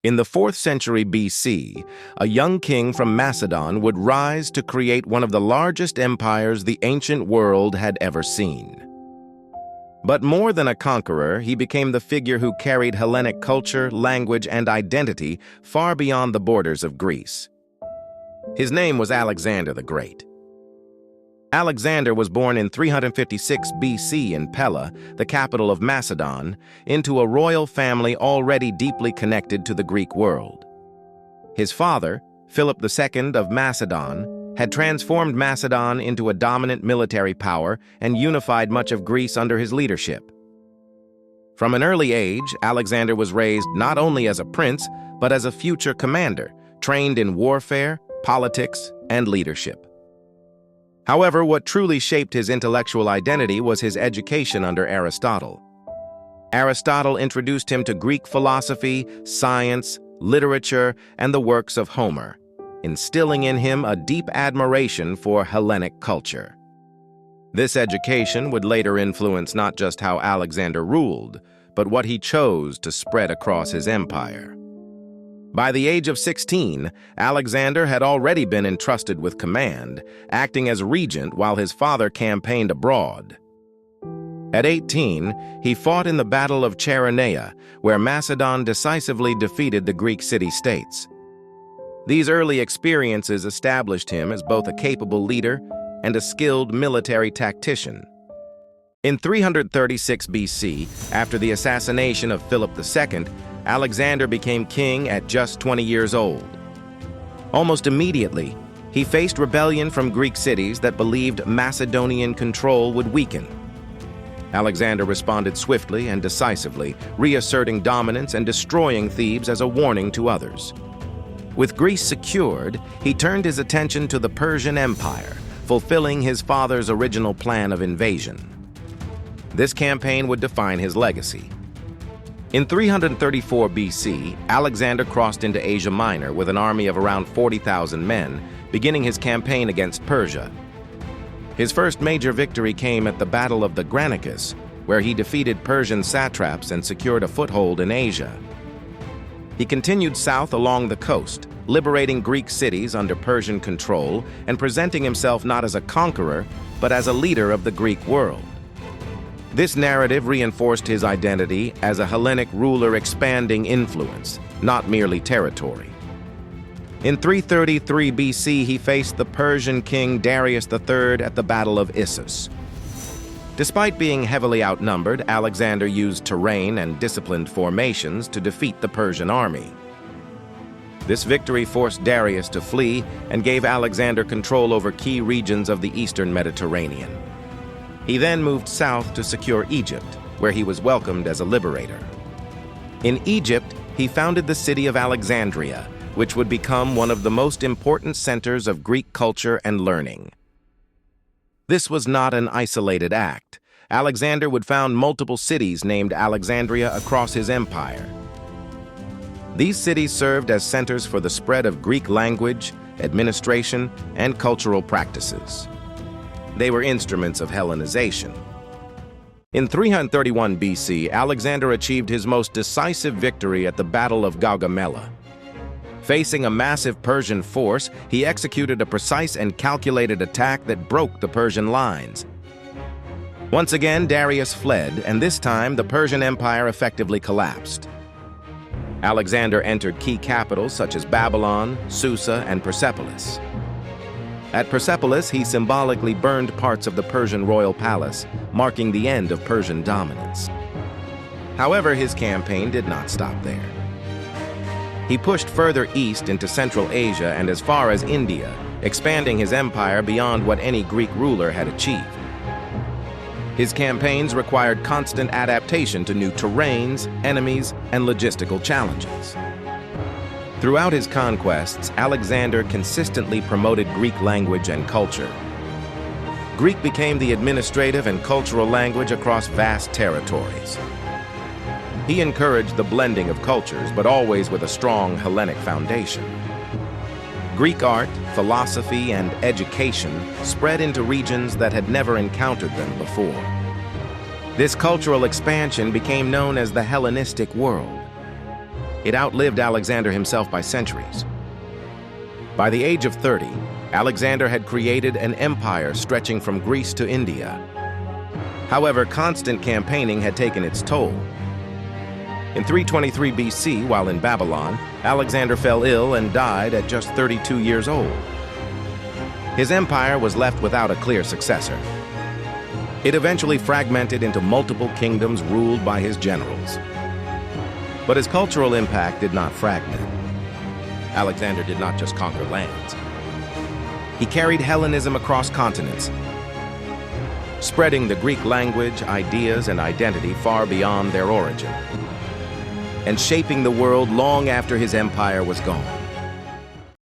In the 4th century BC, a young king from Macedon would rise to create one of the largest empires the ancient world had ever seen. But more than a conqueror, he became the figure who carried Hellenic culture, language, and identity far beyond the borders of Greece. His name was Alexander the Great. Alexander was born in 356 BC in Pella, the capital of Macedon, into a royal family already deeply connected to the Greek world. His father, Philip II of Macedon, had transformed Macedon into a dominant military power and unified much of Greece under his leadership. From an early age, Alexander was raised not only as a prince, but as a future commander, trained in warfare, politics, and leadership. However, what truly shaped his intellectual identity was his education under Aristotle. Aristotle introduced him to Greek philosophy, science, literature, and the works of Homer, instilling in him a deep admiration for Hellenic culture. This education would later influence not just how Alexander ruled, but what he chose to spread across his empire. By the age of 16, Alexander had already been entrusted with command, acting as regent while his father campaigned abroad. At 18, he fought in the Battle of Chaeronea, where Macedon decisively defeated the Greek city-states. These early experiences established him as both a capable leader and a skilled military tactician. In 336 BC, after the assassination of Philip II, Alexander became king at just 20 years old. Almost immediately, he faced rebellion from Greek cities that believed Macedonian control would weaken. Alexander responded swiftly and decisively, reasserting dominance and destroying Thebes as a warning to others. With Greece secured, he turned his attention to the Persian Empire, fulfilling his father's original plan of invasion. This campaign would define his legacy. In 334 BC, Alexander crossed into Asia Minor with an army of around 40,000 men, beginning his campaign against Persia. His first major victory came at the Battle of the Granicus, where he defeated Persian satraps and secured a foothold in Asia. He continued south along the coast, liberating Greek cities under Persian control and presenting himself not as a conqueror, but as a leader of the Greek world. This narrative reinforced his identity as a Hellenic ruler expanding influence, not merely territory. In 333 BC, he faced the Persian king Darius III at the Battle of Issus. Despite being heavily outnumbered, Alexander used terrain and disciplined formations to defeat the Persian army. This victory forced Darius to flee and gave Alexander control over key regions of the eastern Mediterranean. He then moved south to secure Egypt, where he was welcomed as a liberator. In Egypt, he founded the city of Alexandria, which would become one of the most important centers of Greek culture and learning. This was not an isolated act. Alexander would found multiple cities named Alexandria across his empire. These cities served as centers for the spread of Greek language, administration, and cultural practices. They were instruments of Hellenization. In 331 BC, Alexander achieved his most decisive victory at the Battle of Gaugamela. Facing a massive Persian force, he executed a precise and calculated attack that broke the Persian lines. Once again, Darius fled, and this time the Persian Empire effectively collapsed. Alexander entered key capitals such as Babylon, Susa, and Persepolis. At Persepolis, he symbolically burned parts of the Persian royal palace, marking the end of Persian dominance. However, his campaign did not stop there. He pushed further east into Central Asia and as far as India, expanding his empire beyond what any Greek ruler had achieved. His campaigns required constant adaptation to new terrains, enemies, and logistical challenges. Throughout his conquests, Alexander consistently promoted Greek language and culture. Greek became the administrative and cultural language across vast territories. He encouraged the blending of cultures, but always with a strong Hellenic foundation. Greek art, philosophy, and education spread into regions that had never encountered them before. This cultural expansion became known as the Hellenistic world. It outlived Alexander himself by centuries. By the age of 30, Alexander had created an empire stretching from Greece to India. However, constant campaigning had taken its toll. In 323 BC, while in Babylon, Alexander fell ill and died at just 32 years old. His empire was left without a clear successor. It eventually fragmented into multiple kingdoms ruled by his generals. But his cultural impact did not fragment. Alexander did not just conquer lands. He carried Hellenism across continents, spreading the Greek language, ideas, and identity far beyond their origin, and shaping the world long after his empire was gone.